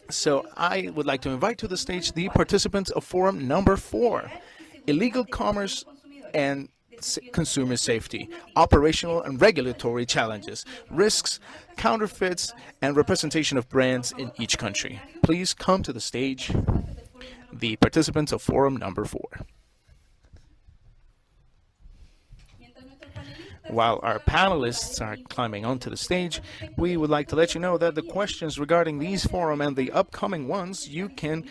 So I would like to invite to the stage the participants of forum number 4, illegal commerce and consumer safety, operational and regulatory challenges, risks, counterfeits, and representation of brands in each country. Please come to the stage, the participants of forum number 4. While our panelists are climbing onto the stage, we would like to let you know that the questions regarding these forum and the upcoming ones, you can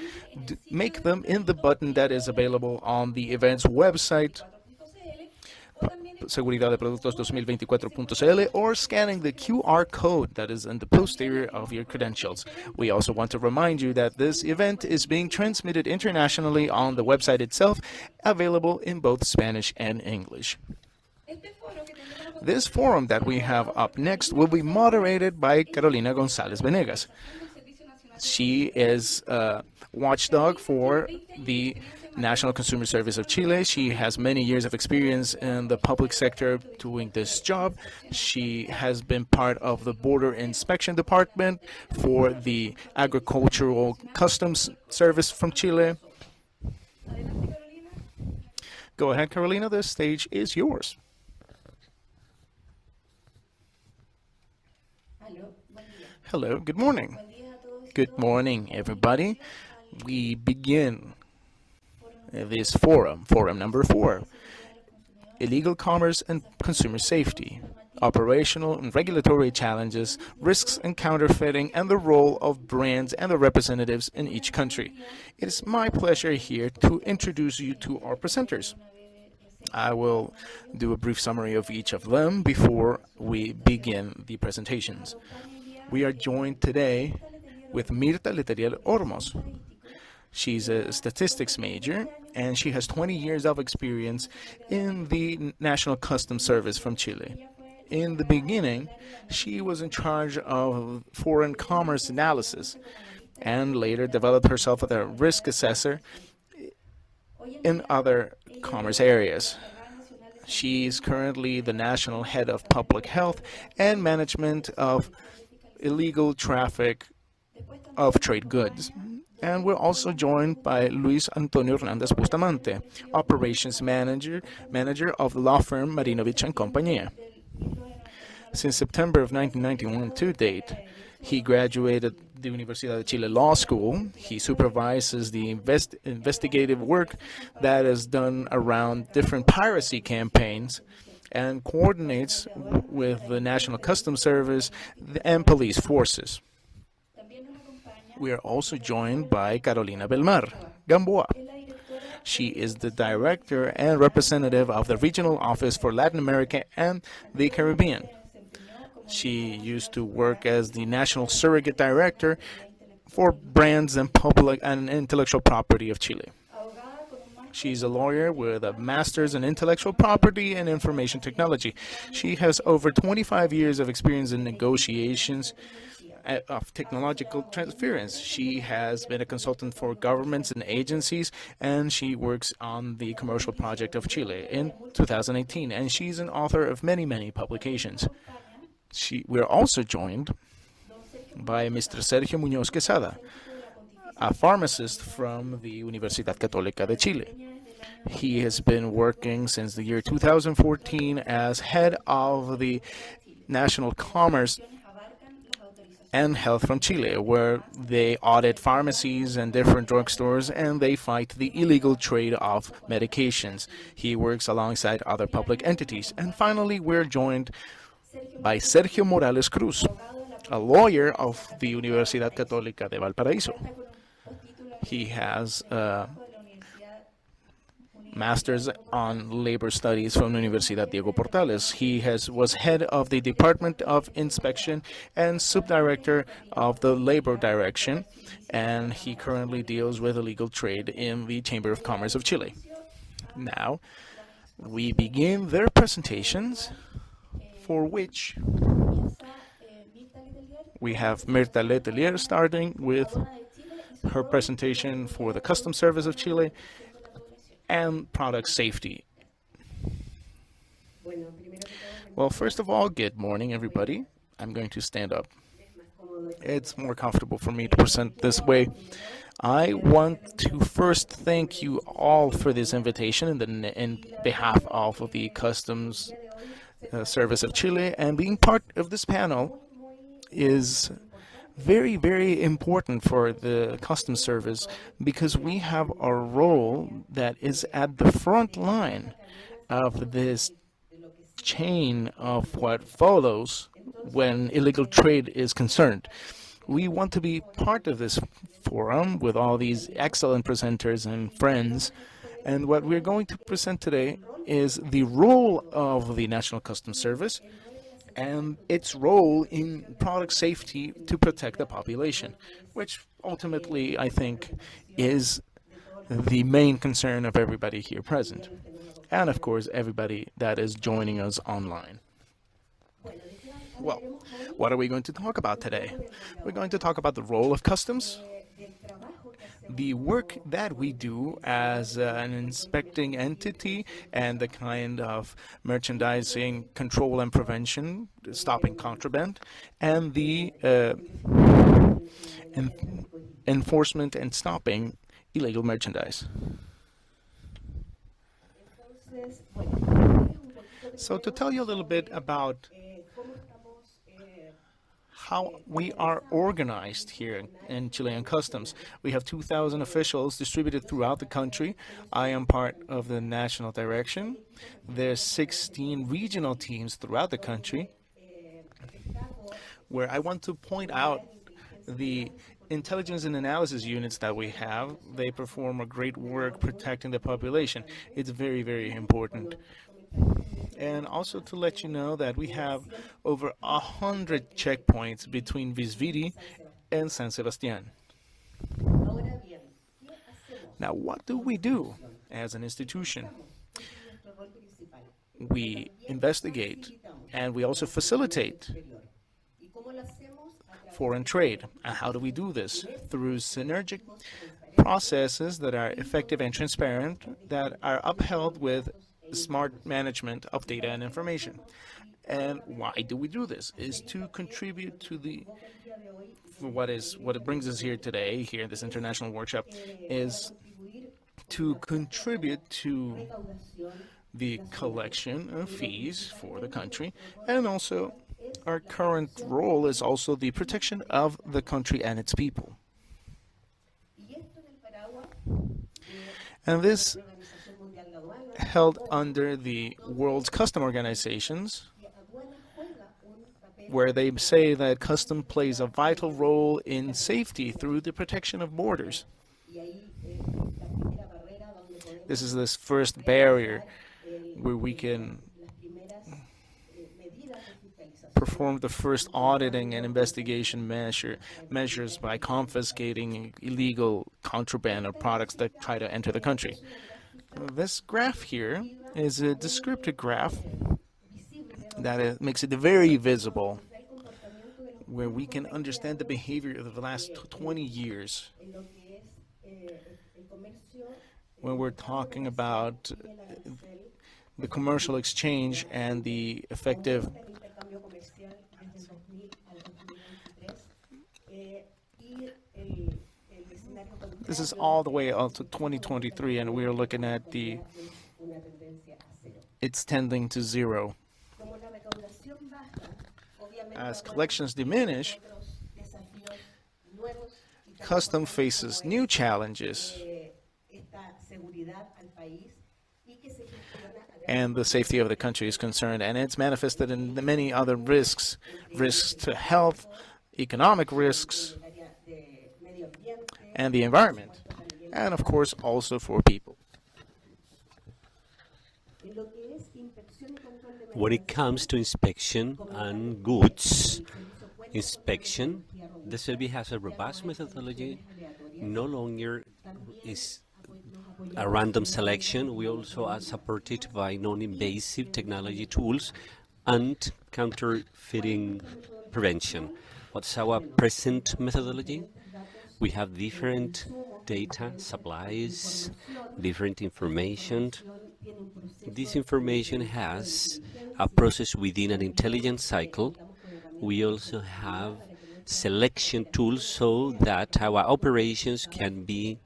make them in the button that is available on the event's website, seguridaddeproductos2024.cl, or scanning the QR code that is in the posterior of your credentials. We also want to remind you that this event is being transmitted internationally on the website itself, available in both Spanish and English. This forum that we have up next will be moderated by Carolina González Venegas. She is a watchdog for the National Consumer Service of Chile. She has many years of experience in the public sector doing this job. She has been part of the Border Inspection Department for the Agricultural Customs Service from Chile. Go ahead, Carolina, the stage is yours. Hello, good morning. Good morning, everybody. We begin this forum number 4, illegal commerce and consumer safety, operational and regulatory challenges, risks and counterfeiting, and the role of brands and the representatives in each country. It is my pleasure here to introduce you to our presenters. I will do a brief summary of each of them before we begin the presentations. We are joined today with Mirta Letelier Olmos. She's a statistics major, and she has 20 years of experience in the National Customs Service from Chile. In the beginning, she was in charge of foreign commerce analysis, and later developed herself as a risk assessor in other commerce areas. She is currently the national head of public health and management of illegal traffic of trade goods. And we're also joined by Luis Antonio Hernández Bustamante, operations manager of the law firm Marinovich and Compañía. Since September of 1991 to date, he graduated the Universidad de Chile Law School. He supervises the investigative work that is done around different piracy campaigns and coordinates with the National Customs Service and police forces. We are also joined by Carolina Belmar Gamboa. She is the director and representative of the Regional Office for Latin America and the Caribbean. She used to work as the National Surrogate Director for Brands and Public and Intellectual Property of Chile. She's a lawyer with a master's in intellectual property and information technology. She has over 25 years of experience in negotiations of technological transference. She has been a consultant for governments and agencies, and she works on the Commercial Project of Chile in 2018, and she's an author of many, many publications. We're also joined by Mr. Sergio Muñoz Quezada, a pharmacist from the Universidad Católica de Chile. He has been working since the year 2014 as head of the National Commerce and Health from Chile, where they audit pharmacies and different drugstores, and they fight the illegal trade of medications. He works alongside other public entities. And finally, we're joined by Sergio Morales Cruz, a lawyer of the Universidad Católica de Valparaíso. He has a master's on labor studies from Universidad Diego Portales. He was head of the Department of Inspection and subdirector of the Labor Direction, and he currently deals with illegal trade in the Chamber of Commerce of Chile. Now, we begin their presentations, for which we have Mirta Letelier starting with her presentation for the Customs Service of Chile and product safety. Well, first of all, good morning, everybody. I'm going to stand up It's more comfortable for me to present this way. I want to first thank you all for this invitation in behalf of the Customs Service of Chile, and being part of this panel is very, very important for the Customs Service because we have a role that is at the front line of this chain of what follows when illegal trade is concerned. We want to be part of this forum with all these excellent presenters and friends. And what we're going to present today is the role of the National Customs Service and its role in product safety to protect the population, which ultimately I think is the main concern of everybody here present. And of course, everybody that is joining us online. Well, what are we going to talk about today? We're going to talk about the role of customs, the work that we do as an inspecting entity, and the kind of merchandising control and prevention, stopping contraband, and the enforcement and stopping illegal merchandise. So to tell you a little bit about how we are organized here in Chilean Customs. We have 2,000 officials distributed throughout the country. I am part of the national direction. There's 16 regional teams throughout the country, where I want to point out the intelligence and analysis units that we have. They perform a great work protecting the population. It's very, very important. And also to let you know that we have over 100 checkpoints between Visviri and San Sebastian. Now, what do we do as an institution? We investigate and we also facilitate foreign trade. And how do we do this? Through synergic processes that are effective and transparent, that are upheld with smart management of data and information. And why do we do this? Is to contribute to what it brings us here today, here in this international workshop, is to contribute to the collection of fees for the country, and also our current role is also the protection of the country and its people. And this held under the World's Custom Organizations, where they say that custom plays a vital role in safety through the protection of borders. This is this first barrier where we can perform the first auditing and investigation measures by confiscating illegal contraband or products that try to enter the country. This graph here is a descriptive graph that makes it very visible, where we can understand the behavior of the last 20 years. When we're talking about the commercial exchange and the effective this is all the way up to 2023, and we're looking at it's tending to zero. As collections diminish, custom faces new challenges, and the safety of the country is concerned, and it's manifested in the many other risks to health, economic risks, and the environment, and of course also for people. When it comes to inspection and goods inspection, the service has a robust methodology. No longer is a random selection. We also are supported by non-invasive technology tools and counterfeiting prevention. What's our present methodology? We have different data, supplies, different information. This information has a process within an intelligence cycle. We also have selection tools so that our operations can be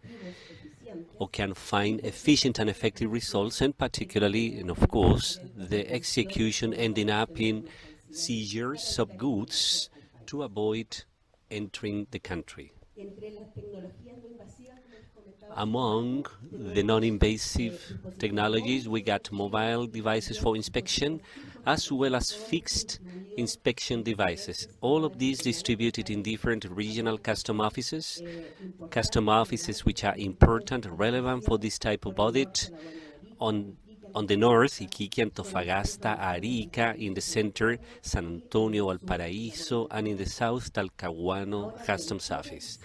or can find efficient and effective results, and particularly, and of course, the execution ending up in seizures of goods to avoid entering the country. Among the non-invasive technologies, we got mobile devices for inspection, as well as fixed inspection devices. All of these distributed in different regional custom offices which are important, relevant for this type of audit. On the north, Iquique, Antofagasta, Arica; in the center, San Antonio, Valparaíso; and in the south, Talcahuano Customs Office.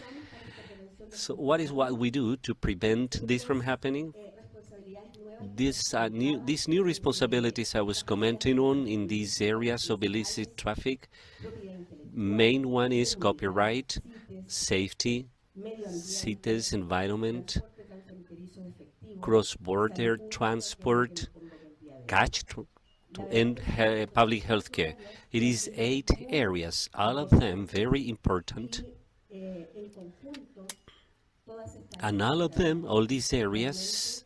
So what we do to prevent this from happening? These new responsibilities I was commenting on in these areas of illicit traffic. Main one is copyright, safety, CITES, environment, cross-border transport, catch to end public health care. It is 8 areas, all of them very important. And all these areas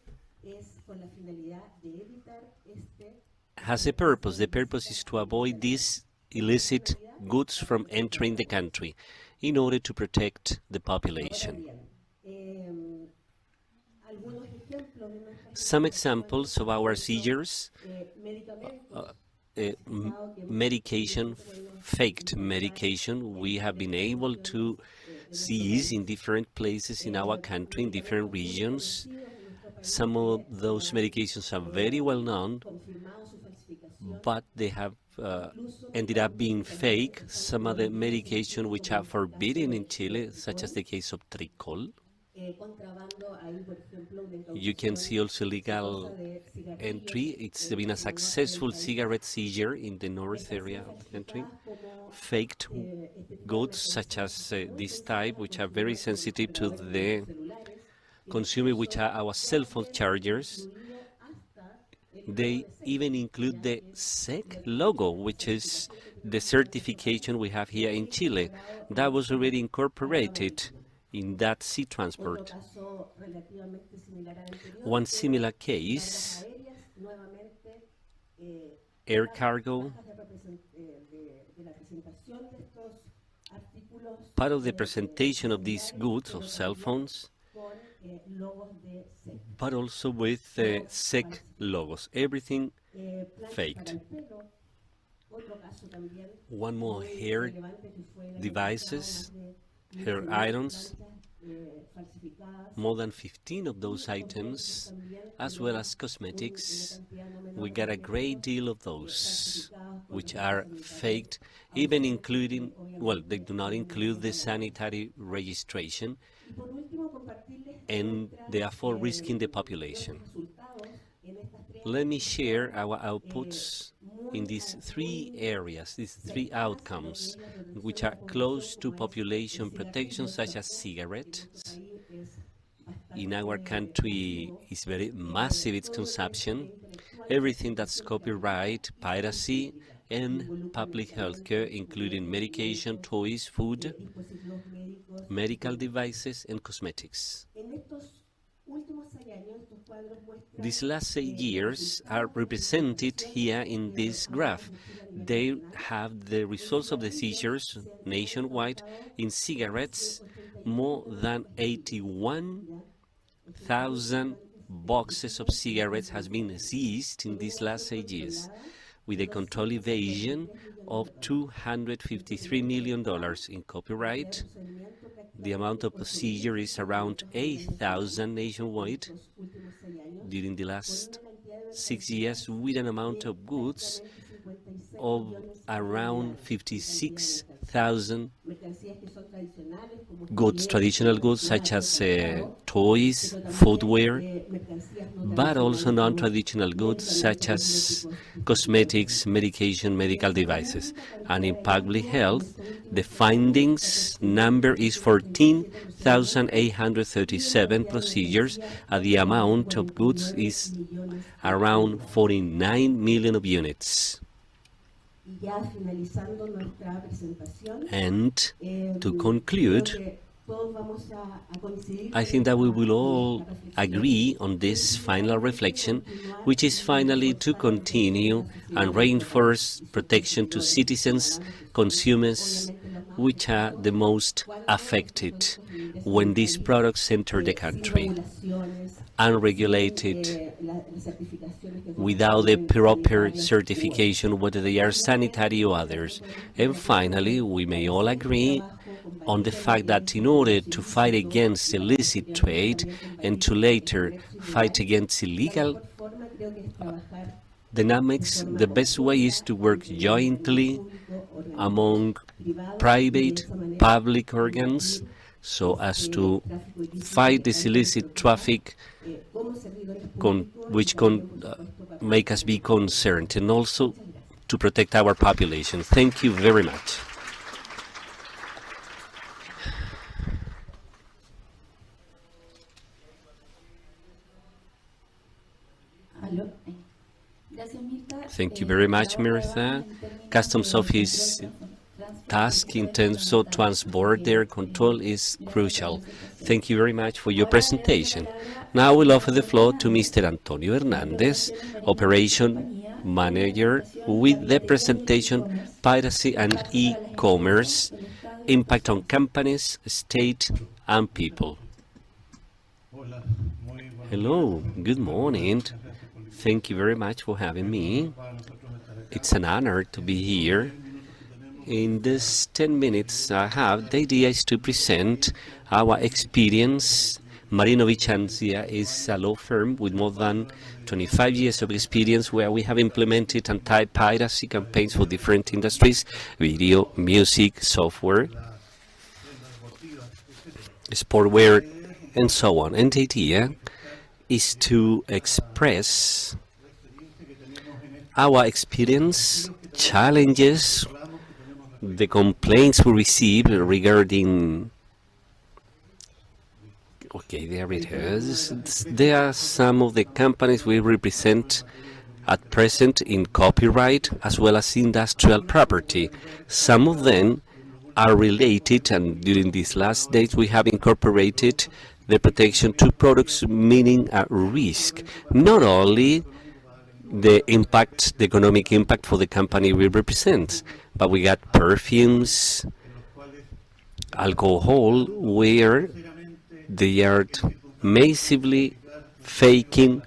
has a purpose. The purpose is to avoid these illicit goods from entering the country in order to protect the population. Some examples of our seizures: medication, faked medication. We have been able to seize in different places in our country, in different regions. Some of those medications are very well known, but they have ended up being fake. Some of the medication which are forbidden in Chile, such as the case of Tricol. You can see also legal entry. It's been a successful cigarette seizure in the north area of the country. Faked goods such as this type, which are very sensitive to the consumer, which are our cell phone chargers. They even include the SEC logo, which is the certification we have here in Chile. That was already incorporated in that sea transport. One similar case, air cargo. Part of the presentation of these goods, of cell phones, but also with SEC logos, everything faked. One more, hair devices, hair irons, more than 15 of those items, as well as cosmetics. We got a great deal of those, which are faked, even including, well, they do not include the sanitary registration, and therefore risking the population. Let me share our outputs in these 3 areas, these 3 outcomes, which are close to population protection, such as cigarettes. In our country, it's very massive, its consumption. Everything that's copyright, piracy, and public health care, including medication, toys, food, medical devices, and cosmetics. These last 8 years are represented here in this graph. They have the results of the seizures nationwide. In cigarettes, more than 81,000 boxes of cigarettes has been seized in these last 8 years, with a control evasion of $253 million. In copyright, the amount of procedure is around 8,000 nationwide during the last 6 years, with an amount of goods of around 56,000 goods, traditional goods such as toys, footwear, but also non-traditional goods such as cosmetics, medication, medical devices. And in public health, the findings number is 14,837 procedures, and the amount of goods is around 49 million of units. And to conclude, I think that we will all agree on this final reflection, which is finally to continue and reinforce protection to citizens, consumers, which are the most affected when these products enter the country, unregulated, without the proper certification, whether they are sanitary or others. And finally, we may all agree on the fact that in order to fight against illicit trade and to later fight against illegal dynamics, the best way is to work jointly among private, public organs so as to fight this illicit traffic which make us be concerned, and also to protect our population. Thank you very much. Thank you very much, Mirta. Customs Office task in terms of trans-border control is crucial. Thank you very much for your presentation. Now I will offer the floor to Mr. Antonio Hernández, Operation Manager, with the presentation Piracy and E-Commerce, Impact on Companies, State and People. Hello, good morning. Thank you very much for having me. It's an honor to be here. In this 10 minutes I have, the idea is to present our experience. Marinovich and Cecilia is a law firm with more than 25 years of experience where we have implemented anti-piracy campaigns for different industries, video, music, software, sportwear, and so on. And the idea is to express our experience, challenges, the complaints we receive regarding. Okay, there it is. There are some of the companies we represent at present in copyright as well as industrial property. Some of them are related, and during these last days we have incorporated the protection to products, meaning a risk, not only the impact, the economic impact for the company we represent, but we got perfumes, alcohol, where they are massively faking,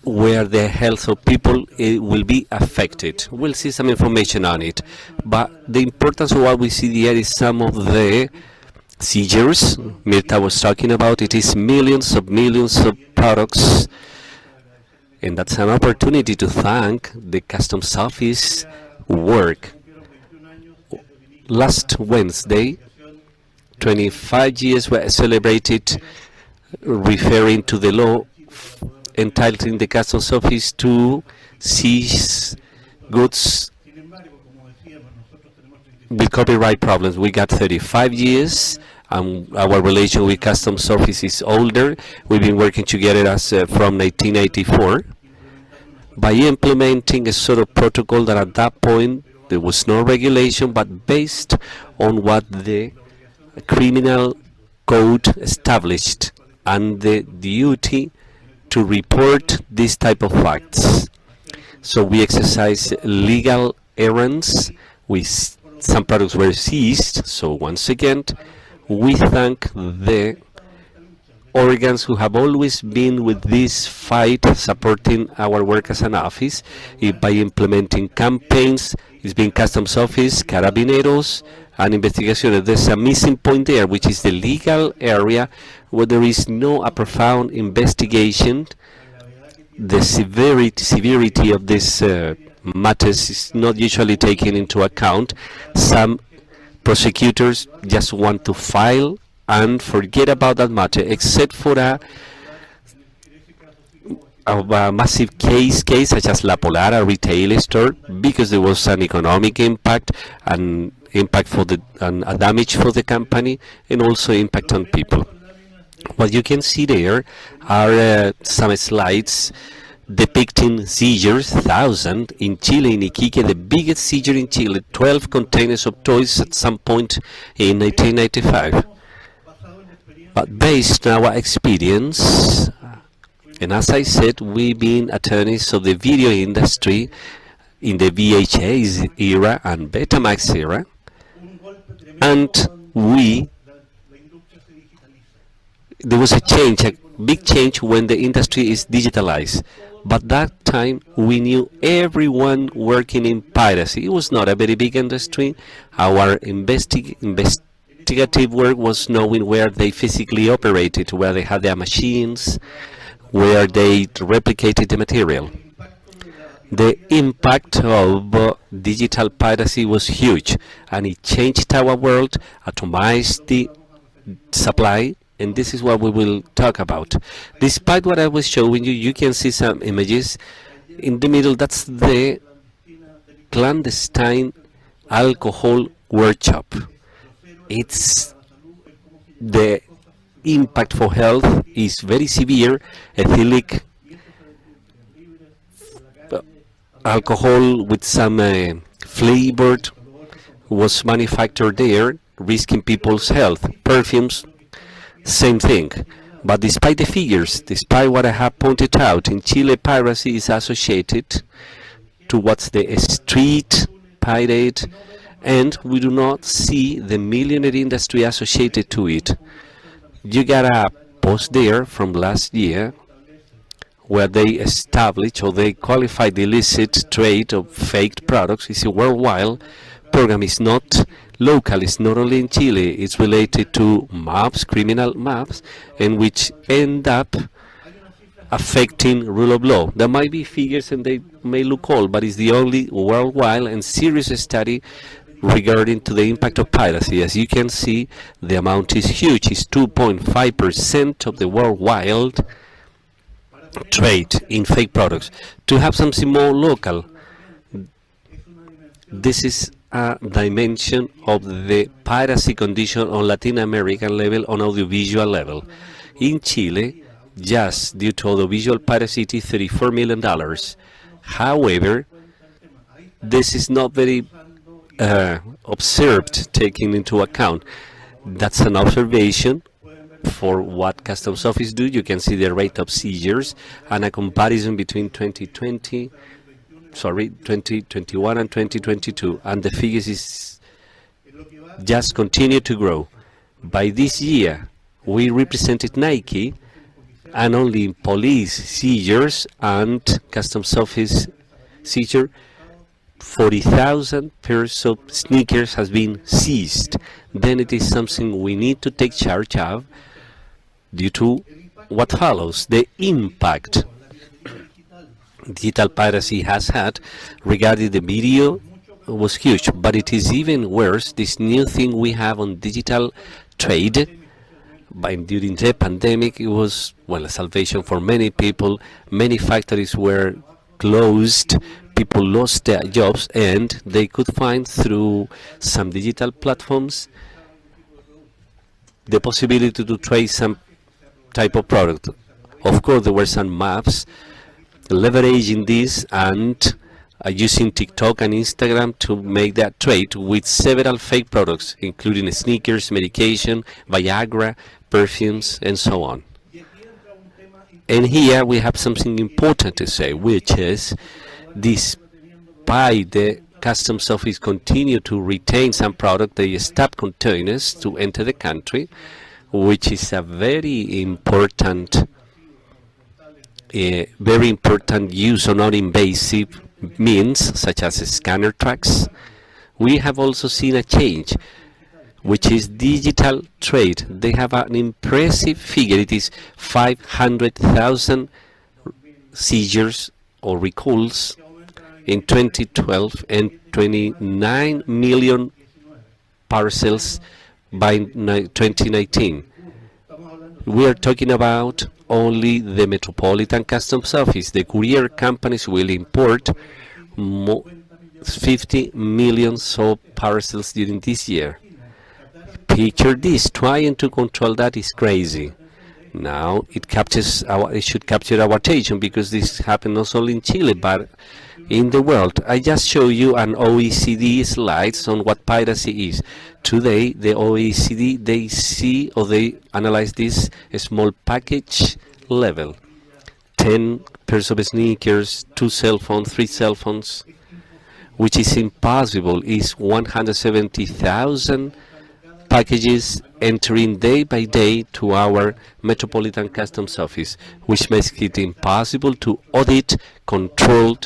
where the health of people will be affected. We'll see some information on it, but the importance of what we see there is some of the seizures Mirta was talking about. It is millions of products, and that's an opportunity to thank the Customs Office work. Last Wednesday, 25 years were celebrated, referring to the law entitling the Customs Office to seize goods with copyright problems. We got 35 years, and our relation with Customs Office is older. We've been working together as from 1984 by implementing a sort of protocol that at that point there was no regulation, but based on what the criminal code established and the duty to report this type of facts. So we exercise legal errands. Some products were seized. So once again, we thank the organs who have always been with this fight, supporting our work as an office by implementing campaigns. It's been Customs Office, Carabineros, and Investigaciones. There's a missing point there, which is the legal area where there is no a profound investigation. The severity of this matters is not usually taken into account. Some prosecutors just want to file and forget about that matter, except for a massive case such as La Polar, a retail store, because there was an economic impact and impact for a damage for the company, and also impact on people. What you can see there are some slides depicting seizures, 1,000 in Chile, in Iquique, the biggest seizure in Chile, 12 containers of toys at some point in 1995. But based on our experience, and as I said, we've been attorneys of the video industry in the VHS era and Betamax era, and there was a change, a big change when the industry is digitalized. But that time we knew everyone working in piracy. It was not a very big industry. Our investigative work was knowing where they physically operated, where they had their machines, where they replicated the material. The impact of digital piracy was huge, and it changed our world, atomized the supply, and this is what we will talk about. Despite what I was showing you, you can see some images. In the middle, that's the clandestine alcohol workshop. It's the impact for health is very severe. Ethylic alcohol with some flavored was manufactured there, risking people's health. Perfumes, same thing. But despite the figures, despite what I have pointed out, in Chile piracy is associated towards the street pirate, and we do not see the millionaire industry associated to it. You got a post there from last year where they established or they qualified the illicit trade of faked products. It's a worldwide program. It's not local. It's not only in Chile. It's related to maps, criminal maps, and which end up affecting rule of law. There might be figures and they may look old, but it's the only worldwide and serious study regarding to the impact of piracy. As you can see, the amount is huge. It's 2.5% of the worldwide trade in fake products. To have something more local, this is a dimension of the piracy condition on Latin American level, on audiovisual level. In Chile, just due to audiovisual piracy, it is $34 million. However, this is not very observed, taking into account. That's an observation for what Customs Office do. You can see the rate of seizures and a comparison between 2021 and 2022, and the figures is just continue to grow. By this year, we represented Nike, and only in police seizures and Customs Office seizure, 40,000 pairs of sneakers has been seized. Then it is something we need to take charge of due to what follows. The impact digital piracy has had regarding the video was huge, but it is even worse. This new thing we have on digital trade, during the pandemic, it was, well, a salvation for many people. Many factories were closed, people lost their jobs, and they could find through some digital platforms the possibility to trade some type of product. Of course, there were some maps leveraging this and using TikTok and Instagram to make that trade with several fake products, including sneakers, medication, Viagra, perfumes, and so on. And here we have something important to say, which is, despite the Customs Office continue to retain some product, they stop containers to enter the country, which is a very important use of non-invasive means, such as scanner tracks. We have also seen a change, which is digital trade. They have an impressive figure. It is 500,000 seizures or recalls in 2012 and 29 million parcels by 2019. We are talking about only the Metropolitan Customs Office. The courier companies will import 50 million of parcels during this year. Picture this, trying to control that is crazy. Now it should capture our attention because this happened not only in Chile but in the world. I just show you an OECD slides on what piracy is. Today, the OECD, they see or they analyze this small package level. 10 pairs of sneakers, 2 cell phones, 3 cell phones, which is impossible, is 170,000 packages entering day by day to our Metropolitan Customs Office, which makes it impossible to audit, control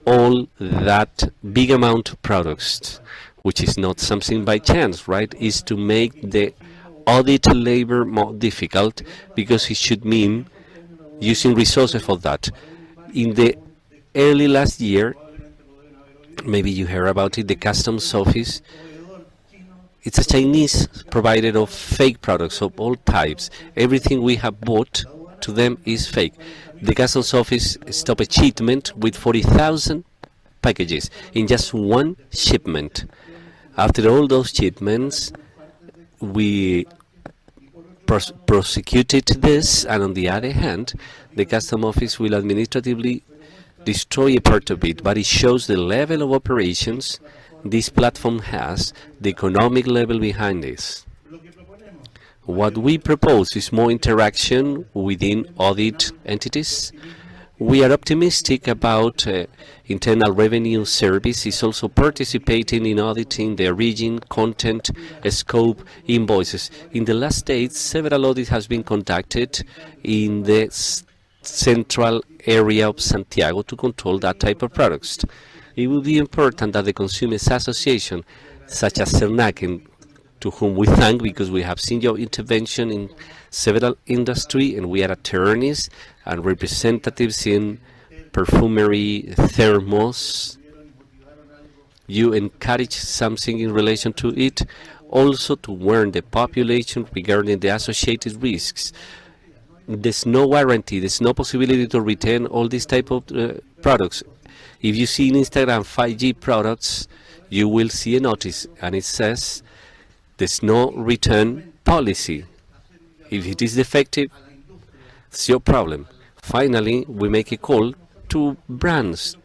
all that big amount of products, which is not something by chance, right? Is to make the audit labor more difficult because it should mean using resources for that. In the early last year, maybe you heard about it, the Customs Office, it's a Chinese provider of fake products of all types. Everything we have bought to them is fake. The Customs Office stopped a shipment with 40,000 packages in just one shipment. After all those shipments, we prosecuted this, and on the other hand, the Customs Office will administratively destroy a part of it, but it shows the level of operations this platform has, the economic level behind this. What we propose is more interaction within audit entities. We are optimistic about Internal Revenue Service is also participating in auditing the origin, content, scope, invoices. In the last days, several audits has been conducted in the central area of Santiago to control that type of products. It will be important that the Consumers Association, such as CERNAC, to whom we thank because we have seen your intervention in several industry, and we are attorneys and representatives in perfumery, thermos. You encourage something in relation to it, also to warn the population regarding the associated risks. There's no warranty, there's no possibility to return all these type of products. If you see in Instagram 5G products, you will see a notice and it says there's no return policy. If it is defective, it's your problem. Finally, we make a call to brands.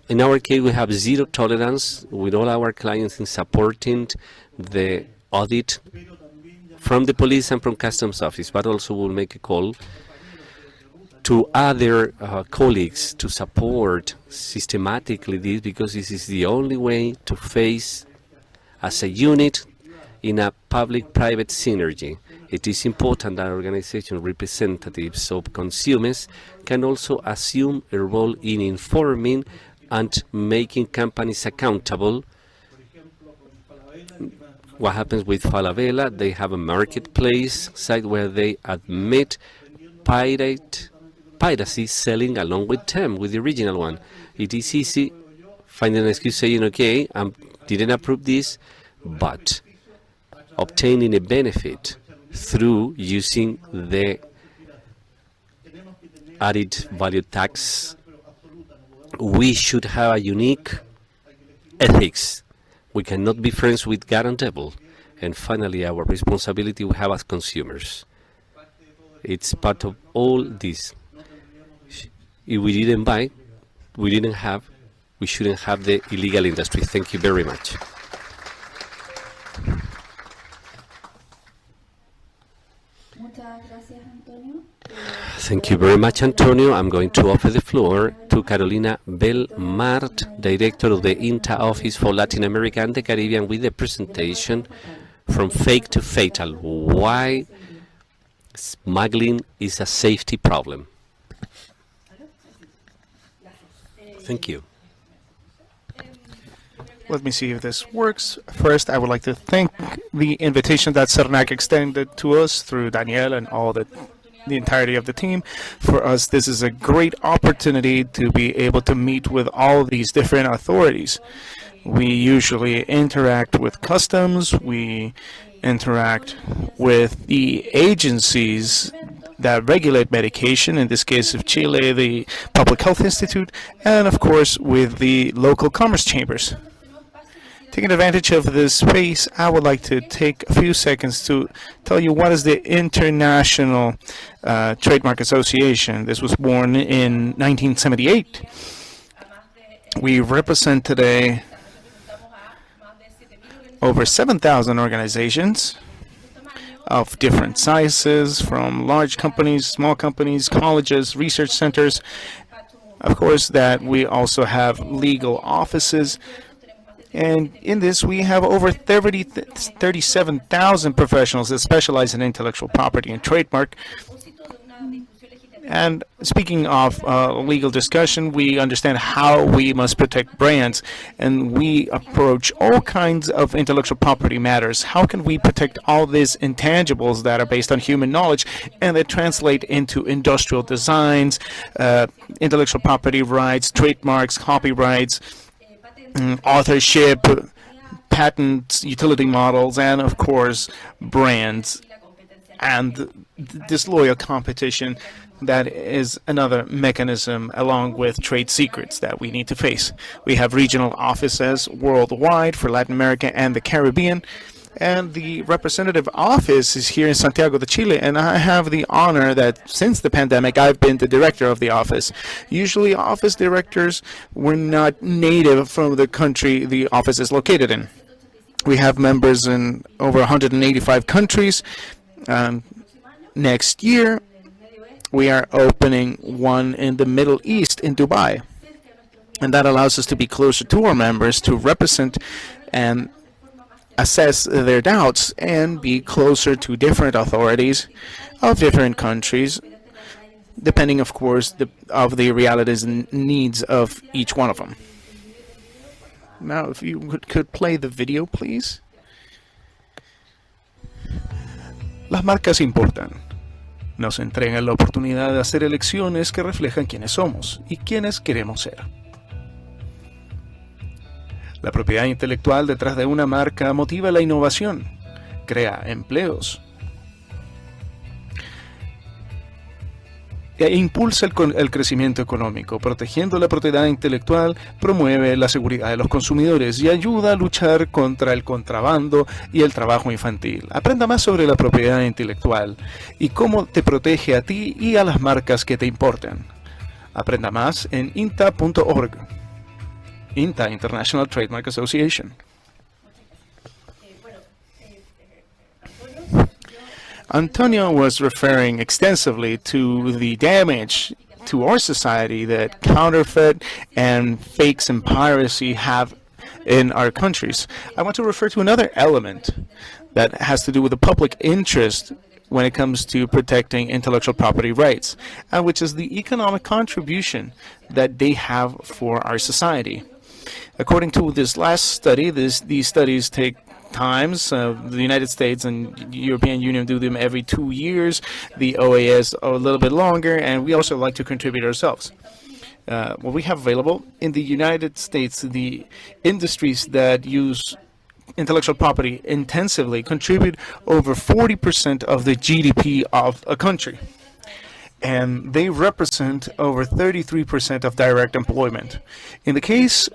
In our case, we have zero tolerance with all our clients in supporting the audit from the police and from Customs Office, but also we'll make a call to other colleagues to support systematically this, because this is the only way to face as a unit in a public-private synergy. It is important that organization representatives of consumers can also assume a role in informing and making companies accountable. What happens with Falabella? They have a marketplace site where they admit piracy selling along with them, with the original one. It is easy finding an excuse saying, okay, I didn't approve this, but obtaining a benefit through using the added value tax. We should have a unique ethics. We cannot be friends with God and devil. And finally, our responsibility we have as consumers. It's part of all this. If we didn't buy, we shouldn't have the illegal industry. Thank you very much. Thank you very much, Antonio. I'm going to offer the floor to Carolina Belmar, Director of the INTA Office for Latin America and the Caribbean, with the presentation From Fake to Fatal, Why Smuggling is a Safety Problem. Thank you. Let me see if this works. First, I would like to thank the invitation that CERNAC extended to us through Daniel and all the entirety of the team. For us, this is a great opportunity to be able to meet with all these different authorities. We usually interact with customs, we interact with the agencies that regulate medication, in this case of Chile, the Public Health Institute, and of course with the local commerce chambers. Taking advantage of this space, I would like to take a few seconds to tell you what is the International Trademark Association. This was born in 1978. We represent today over 7,000 organizations of different sizes, from large companies, small companies, colleges, research centers. Of course, that we also have legal offices. And in this, we have over 37,000 professionals that specialize in intellectual property and trademark. And speaking of legal discussion, we understand how we must protect brands, and we approach all kinds of intellectual property matters. How can we protect all these intangibles that are based on human knowledge and that translate into industrial designs, intellectual property rights, trademarks, copyrights, authorship, patents, utility models, and of course, brands, and disloyal competition. That is another mechanism, along with trade secrets, that we need to face. We have regional offices worldwide for Latin America and the Caribbean, and the representative office is here in Santiago de Chile, and I have the honor that since the pandemic I've been the director of the office. Usually office directors were not native from the country the office is located in. We have members in over 185 countries. Next year we are opening one in the Middle East, in Dubai. And that allows us to be closer to our members, to represent and assess their doubts, and be closer to different authorities of different countries, depending, of course, of the realities and needs of each one of them. Now, if you could play the video, please. Las marcas importan. Nos entregan la oportunidad de hacer elecciones que reflejan quiénes somos y quiénes queremos ser. La propiedad intelectual detrás de una marca motiva la innovación, crea empleos e impulsa el crecimiento económico. Protegiendo la propiedad intelectual, promueve la seguridad de los consumidores y ayuda a luchar contra el contrabando y el trabajo infantil. Aprenda más sobre la propiedad intelectual y cómo te protege a ti y a las marcas que te importan. Aprenda más en INTA.org. INTA, International Trademark Association. Antonio was referring extensively to the damage to our society that counterfeit and fakes and piracy have in our countries. I want to refer to another element that has to do with the public interest when it comes to protecting intellectual property rights, which is the economic contribution that they have for our society. According to this last study, these studies take times. The United States and European Union do them every 2 years. The OAS a little bit longer, and we also like to contribute ourselves. What we have available in the United States, the industries that use intellectual property intensively contribute over 40% of the GDP of a country. And they represent over 33% of direct employment. In the case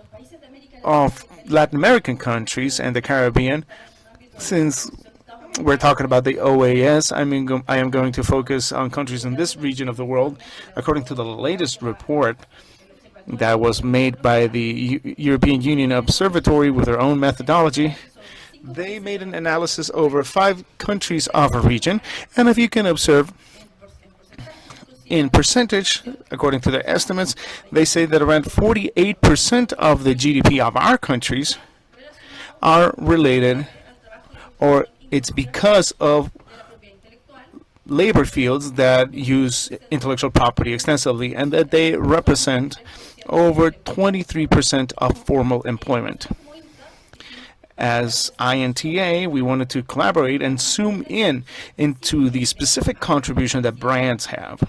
of Latin American countries and the Caribbean, since we're talking about the OAS, I am going to focus on countries in this region of the world. According to the latest report that was made by the European Union Observatory with their own methodology, they made an analysis over 5 countries of a region, and if you can observe, in percentage, according to their estimates, they say that around 48% of the GDP of our countries are related, or it's because of labor fields that use intellectual property extensively, and that they represent over 23% of formal employment. As INTA, we wanted to collaborate and zoom in into the specific contribution that brands have.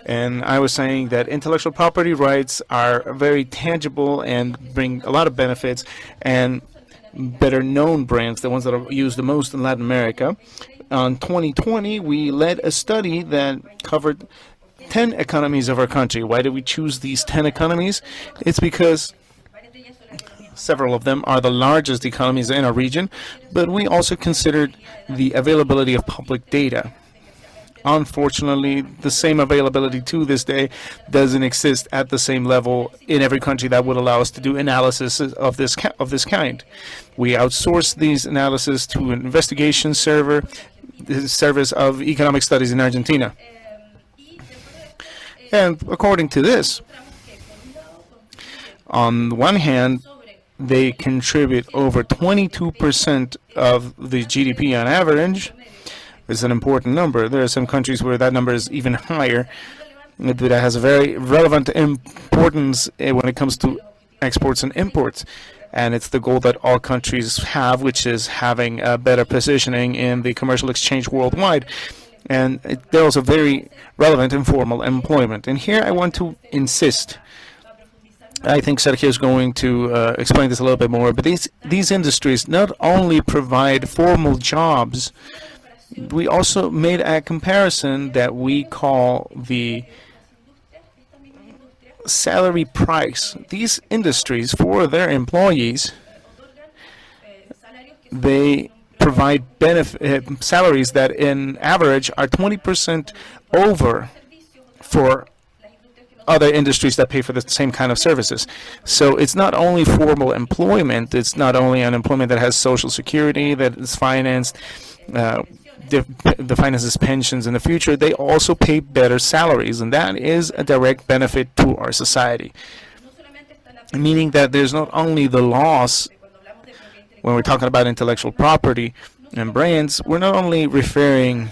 And I was saying that intellectual property rights are very tangible and bring a lot of benefits, and better known brands, the ones that are used the most in Latin America. In 2020, we led a study that covered 10 economies of our country. Why did we choose these 10 economies? It's because Several of them are the largest economies in our region, but we also considered the availability of public data. Unfortunately, the same availability to this day doesn't exist at the same level in every country that would allow us to do analysis of this kind. We outsource these analysis to an investigation server, the Service of Economic Studies in Argentina. And according to this, on the one hand, they contribute over 22% of the GDP on average. It's an important number. There are some countries where that number is even higher. That has a very relevant importance when it comes to exports and imports. And it's the goal that all countries have, which is having a better positioning in the commercial exchange worldwide. And they're also very relevant in formal employment. And here I want to insist. I think Sergio is going to explain this a little bit more, but these industries not only provide formal jobs, we also made a comparison that we call the salary price. These industries, for their employees, they provide salaries that in average are 20% over for other industries that pay for the same kind of services. So it's not only formal employment, it's not only an employment that has social security, that is financed, the finances pensions in the future, they also pay better salaries, and that is a direct benefit to our society. Meaning that there's not only the loss, when we're talking about intellectual property and brands, we're not only referring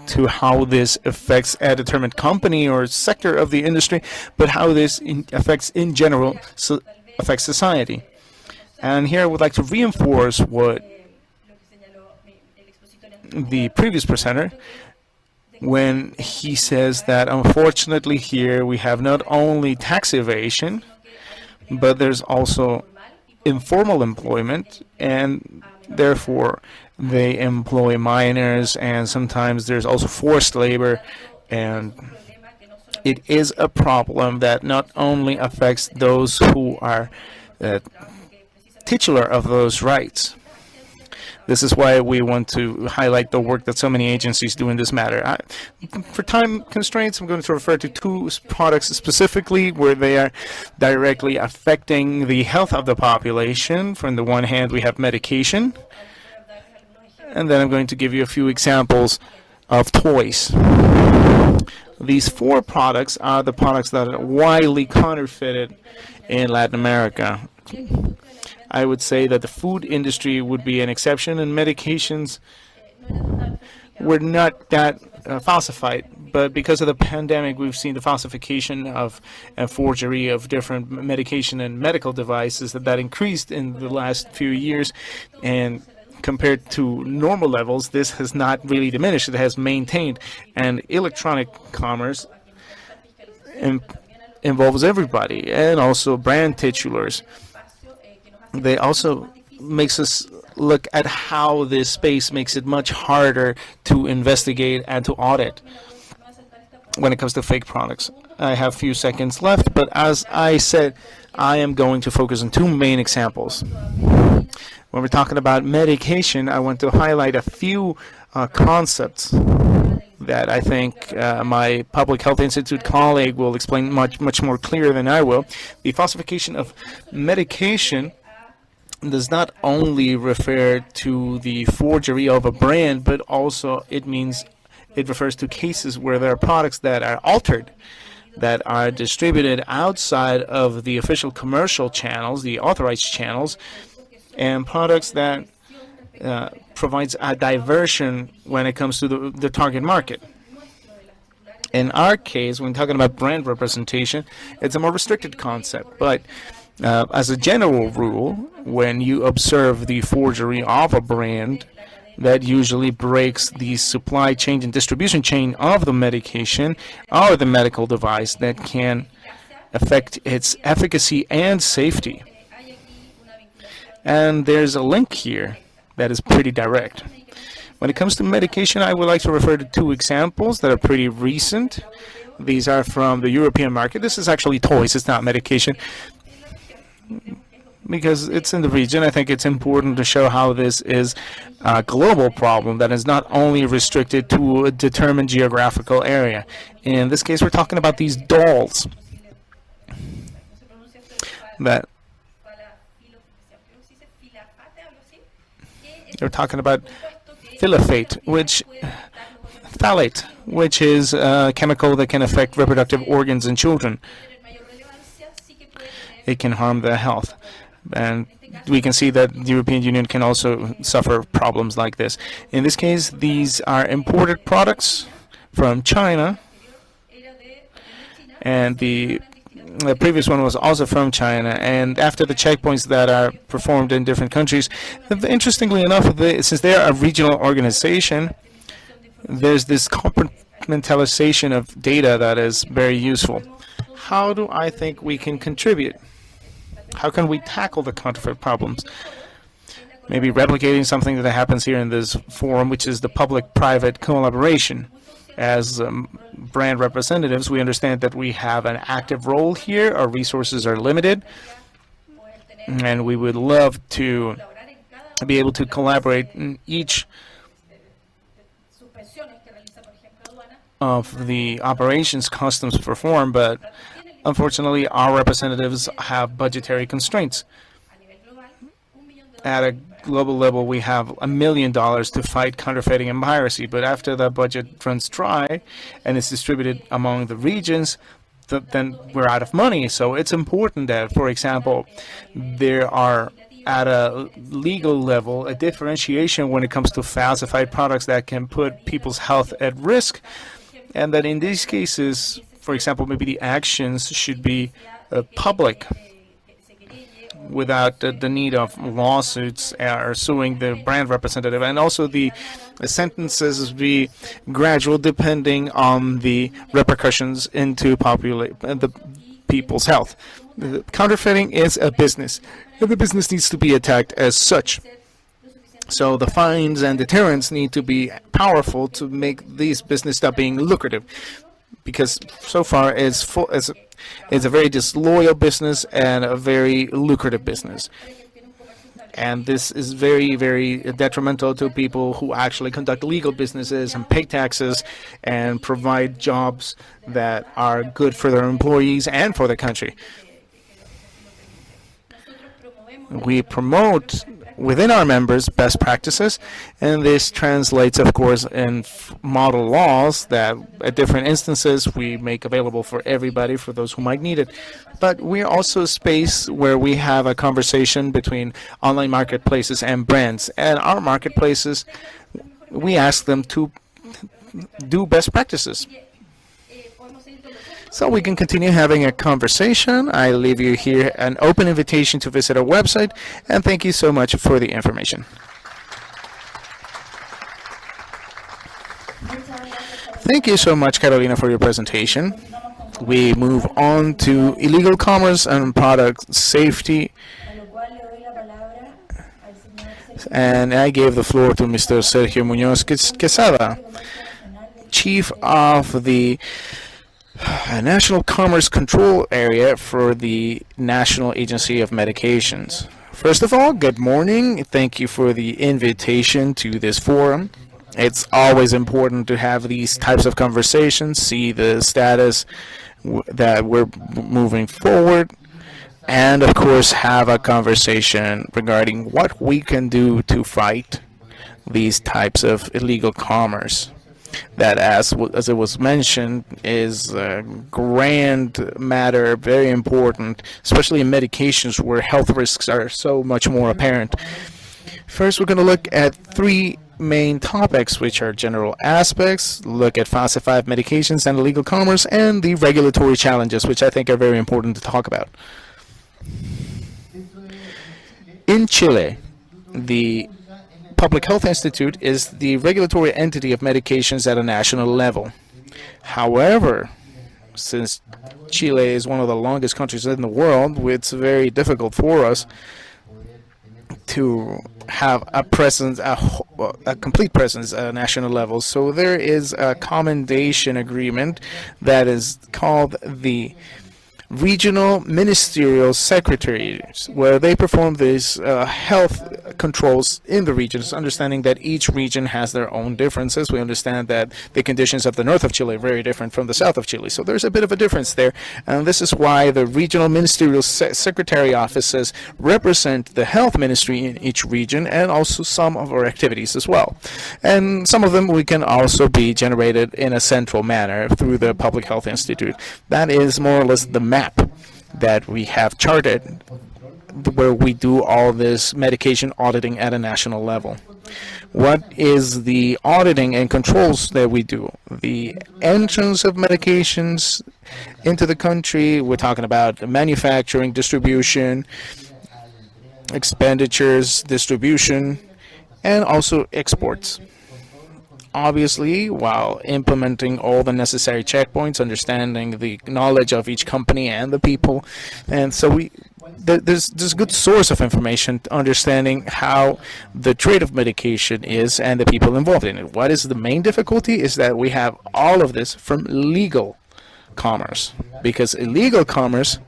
to how this affects a determined company or sector of the industry, but how this affects in general affects society. And here I would like to reinforce what the previous presenter, when he says that unfortunately here we have not only tax evasion, but there's also informal employment, and therefore they employ minors, and sometimes there's also forced labor, and it is a problem that not only affects those who are titular of those rights. This is why we want to highlight the work that so many agencies do in this matter. For time constraints, I'm going to refer to two products specifically where they are directly affecting the health of the population. From the one hand, we have medication, and then I'm going to give you a few examples of toys. These four products are the products that are widely counterfeited in Latin America. I would say that the food industry would be an exception, and medications were not that falsified. But because of the pandemic, we've seen the falsification of and forgery of different medication and medical devices that increased in the last few years. And compared to normal levels, this has not really diminished. It has maintained. And electronic commerce involves everybody, and also brand titulars. They also makes us look at how this space makes it much harder to investigate and to audit when it comes to fake products. I have a few seconds left, but as I said, I am going to focus on two main examples. When we're talking about medication, I want to highlight a few concepts that I think my Public Health Institute colleague will explain much more clear than I will. The falsification of medication does not only refer to the forgery of a brand, but also it refers to cases where there are products that are altered, that are distributed outside of the official commercial channels, the authorized channels, and products that provides a diversion when it comes to the target market. In our case, when talking about brand representation, it's a more restricted concept, but as a general rule, when you observe the forgery of a brand, that usually breaks the supply chain and distribution chain of the medication or the medical device that can affect its efficacy and safety. And there's a link here that is pretty direct. When it comes to medication, I would like to refer to two examples that are pretty recent. These are from the European market. This is actually toys, it's not medication. because it's in the region. I think it's important to show how this is a global problem that is not only restricted to a determined geographical area. In this case, we're talking about these dolls that we're talking about phthalate, which is a chemical that can affect reproductive organs in children. It can harm their health. And we can see that the European Union can also suffer problems like this. In this case, these are imported products from China, and the previous one was also from China. And after the checkpoints that are performed in different countries, interestingly enough, since they are a regional organization, there's this compartmentalization of data that is very useful. How do I think we can contribute? How can we tackle the counterfeit problems? Maybe replicating something that happens here in this forum, which is the public-private collaboration. As brand representatives, we understand that we have an active role here. Our resources are limited, and we would love to be able to collaborate in each of the operations customs perform, but unfortunately our representatives have budgetary constraints. At a global level, we have $1 million to fight counterfeiting and piracy, but after the budget runs dry and is distributed among the regions, then we're out of money. So it's important that, for example, there are at a legal level a differentiation when it comes to falsified products that can put people's health at risk, and that in these cases, for example, maybe the actions should be public without the need of lawsuits or suing the brand representative, and also the sentences be gradual depending on the repercussions into the people's health. Counterfeiting is a business, and the business needs to be attacked as such. So the fines and deterrents need to be powerful to make this business stop being lucrative, because so far it's a very disloyal business and a very lucrative business. And this is very, very detrimental to people who actually conduct legal businesses and pay taxes and provide jobs that are good for their employees and for the country. We promote within our members best practices, and this translates, of course, in model laws that at different instances we make available for everybody, for those who might need it. But we're also a space where we have a conversation between online marketplaces and brands. And our marketplaces, we ask them to do best practices. So we can continue having a conversation. I leave you here an open invitation to visit our website, and thank you so much for the information. Thank you so much, Carolina, for your presentation. We move on to illegal commerce and product safety. And I gave the floor to Mr. Sergio Muñoz Quezada, Chief of the National Commerce Control Area for the National Agency of Medications. First of all, good morning. Thank you for the invitation to this forum. It's always important to have these types of conversations, see the status that we're moving forward, and of course have a conversation regarding what we can do to fight these types of illegal commerce. That, as it was mentioned, is a grand matter, very important, especially in medications where health risks are so much more apparent. First, we're going to look at three main topics, which are general aspects, look at falsified medications and illegal commerce, and the regulatory challenges, which I think are very important to talk about. In Chile, the Public Health Institute is the regulatory entity of medications at a national level. However, since Chile is one of the longest countries in the world, it's very difficult for us to have a presence, a complete presence at a national level. So there is a commendation agreement that is called the regional ministerial secretaries, where they perform these health controls in the regions, understanding that each region has their own differences. We understand that the conditions of the north of Chile are very different from the south of Chile, so there's a bit of a difference there, and this is why the regional ministerial secretary offices represent the health ministry in each region, and also some of our activities as well. And some of them we can also be generated in a central manner through the Public Health Institute. That is more or less the map that we have charted, where we do all this medication auditing at a national level. What is the auditing and controls that we do? The entrance of medications into the country, we're talking about manufacturing, distribution, expenditures, distribution, and also exports. Obviously, while implementing all the necessary checkpoints, understanding the knowledge of each company and the people, and so there's a good source of information, understanding how the trade of medication is and the people involved in it. What is the main difficulty is that we have all of this from legal commerce, because illegal commerce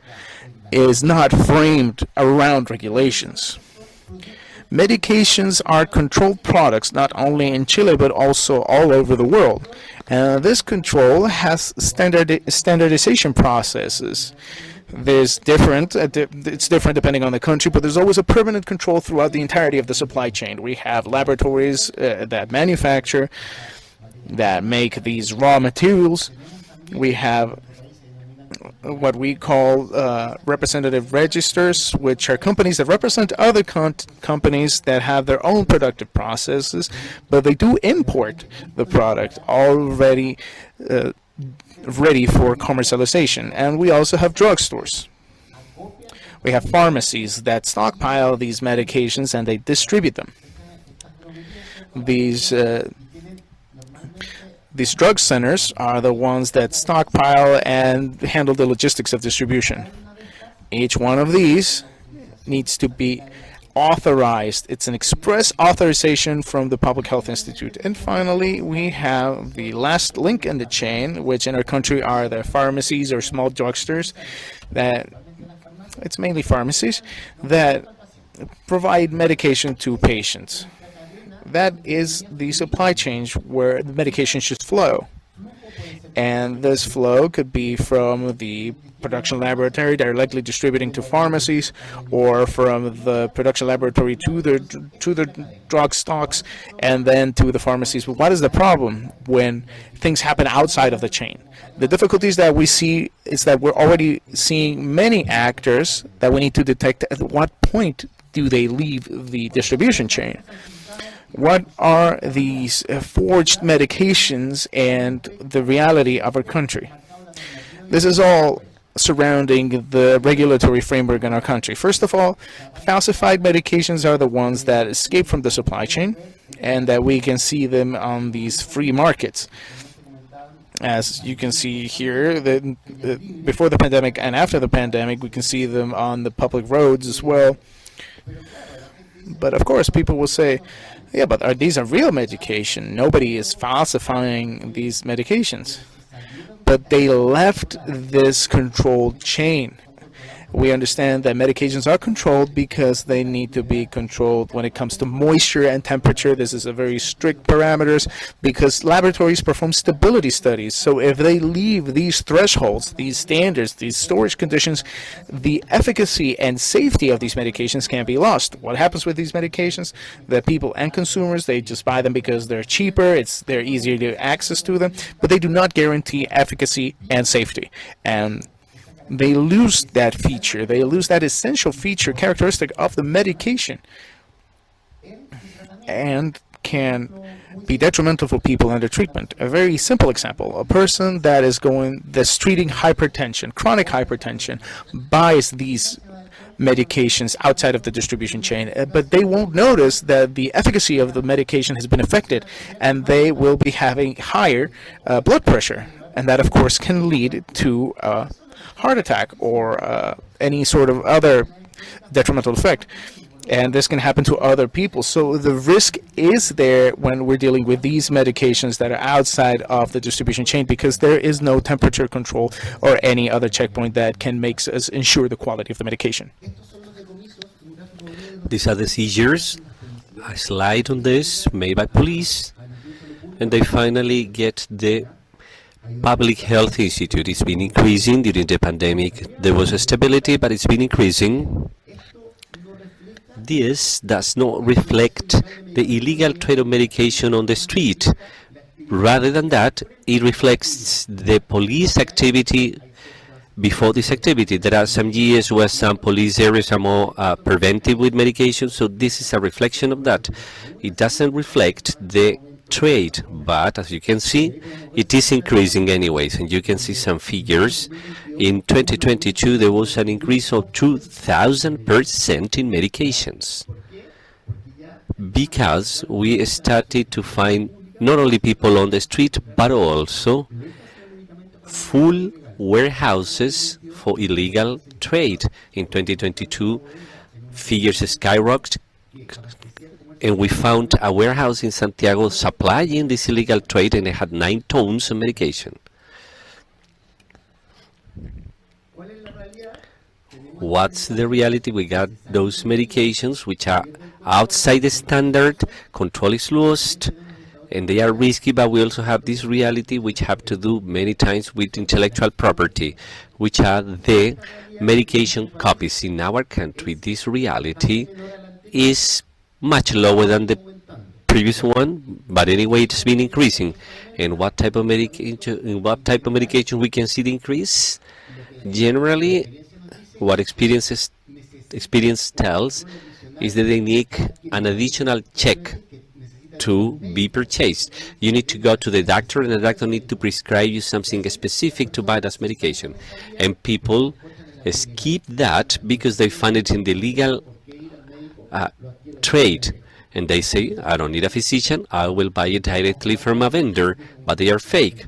is not framed around regulations. Medications are controlled products not only in Chile but also all over the world. This control has standardization processes. It's different depending on the country, but there's always a permanent control throughout the entirety of the supply chain. We have laboratories that manufacture, that make these raw materials. We have what we call representative registers, which are companies that represent other companies that have their own productive processes, but they do import the product already ready for commercialization. And we also have drugstores. We have pharmacies that stockpile these medications and they distribute them. These drug centers are the ones that stockpile and handle the logistics of distribution. Each one of these needs to be authorized. It's an express authorization from the Public Health Institute. And finally, we have the last link in the chain, which in our country are the pharmacies or small drugstores. It's mainly pharmacies that provide medication to patients. That is the supply chain where the medication should flow. And this flow could be from the production laboratory directly distributing to pharmacies, or from the production laboratory to the drug stocks and then to the pharmacies. But what is the problem when things happen outside of the chain? The difficulties that we see is that we're already seeing many actors that we need to detect at what point do they leave the distribution chain. What are these forged medications and the reality of our country? This is all surrounding the regulatory framework in our country. First of all, falsified medications are the ones that escape from the supply chain and that we can see them on these free markets. As you can see here, before the pandemic and after the pandemic, we can see them on the public roads as well. But of course, people will say, yeah, but these are real medication. Nobody is falsifying these medications. But they left this controlled chain. We understand that medications are controlled because they need to be controlled when it comes to moisture and temperature. This is a very strict parameters because laboratories perform stability studies. So if they leave these thresholds, these standards, these storage conditions, the efficacy and safety of these medications can be lost. What happens with these medications? The people and consumers, they just buy them because they're cheaper, they're easier to access to them, but they do not guarantee efficacy and safety. And they lose that feature. They lose that essential feature characteristic of the medication and can be detrimental for people under treatment. A very simple example, a person that's treating hypertension, chronic hypertension, buys these medications outside of the distribution chain, but they won't notice that the efficacy of the medication has been affected, and they will be having higher blood pressure, and that of course can lead to heart attack or any sort of other detrimental effect. and this can happen to other people. So the risk is there when we're dealing with these medications that are outside of the distribution chain, because there is no temperature control or any other checkpoint that can make us ensure the quality of the medication. These are the seizures. A slide on this made by police, and they finally get the Public Health Institute. It's been increasing during the pandemic. There was a stability, but it's been increasing. This does not reflect the illegal trade of medication on the street. Rather than that, it reflects the police activity before this activity. There are some years where some police areas are more preventive with medication, so this is a reflection of that. It doesn't reflect the trade, but as you can see, it is increasing anyways, and you can see some figures. In 2022, there was an increase of 2,000% in medications, because we started to find not only people on the street, but also full warehouses for illegal trade. In 2022, figures skyrocketed, and we found a warehouse in Santiago supplying this illegal trade, and it had 9 tons of medication. What's the reality? We got those medications which are outside the standard, control is lost, and they are risky, but we also have this reality which have to do many times with intellectual property, which are the medication copies. In our country, this reality is much lower than the previous one, but anyway, it's been increasing. And what type of medication we can see the increase? Generally, what experience tells is that they need an additional check to be purchased. You need to go to the doctor, and the doctor needs to prescribe you something specific to buy that medication. And people skip that because they find it in the legal trade, and they say, I don't need a physician, I will buy it directly from a vendor, but they are fake.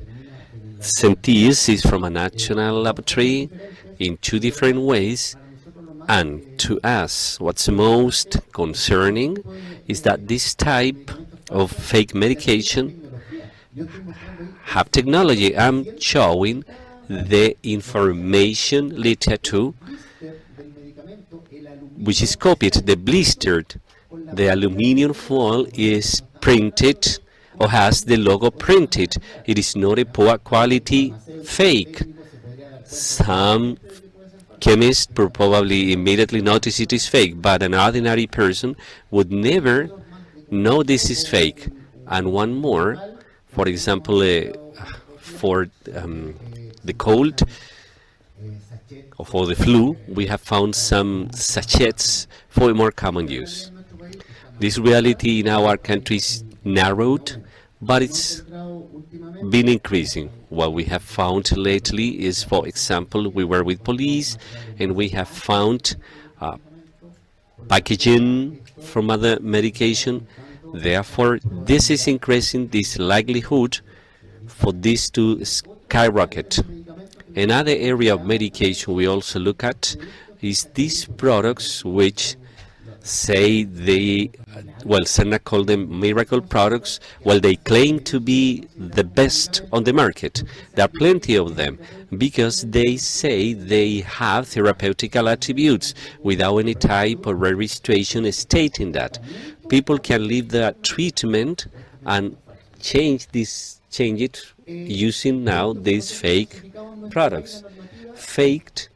Centis is from a national laboratory in 2 different ways, and to us, what's most concerning is that this type of fake medication have technology. I'm showing the information literature which is copied, the blistered. The aluminum foil is printed or has the logo printed. It is not a poor quality fake. Some chemists probably immediately notice it is fake, but an ordinary person would never know this is fake. And one more, for example, for the cold or for the flu, we have found some sachets for more common use. This reality in our country is narrowed, but it's been increasing. What we have found lately is, for example, we were with police and we have found packaging from other medication. Therefore, this is increasing this likelihood for this to skyrocket. Another area of medication we also look at is these products which say they, well, Senna call them miracle products. Well, they claim to be the best on the market. There are plenty of them because they say they have therapeutical attributes without any type of registration stating that. People can leave the treatment and change it using now these fake products. Faked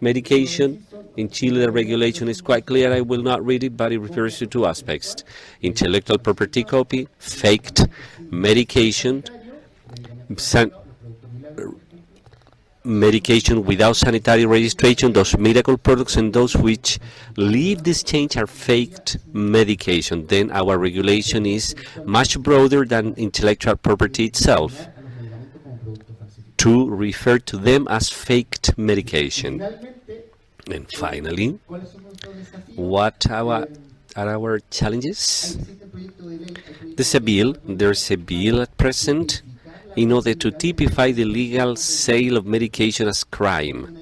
medication. In Chile, the regulation is quite clear. I will not read it, but it refers to 2 aspects. Intellectual property copy, faked medication, medication without sanitary registration, those miracle products, and those which leave this change are faked medication. Then our regulation is much broader than intellectual property itself to refer to them as faked medication. And finally, what are our challenges? There's a bill at present in order to typify the legal sale of medication as crime.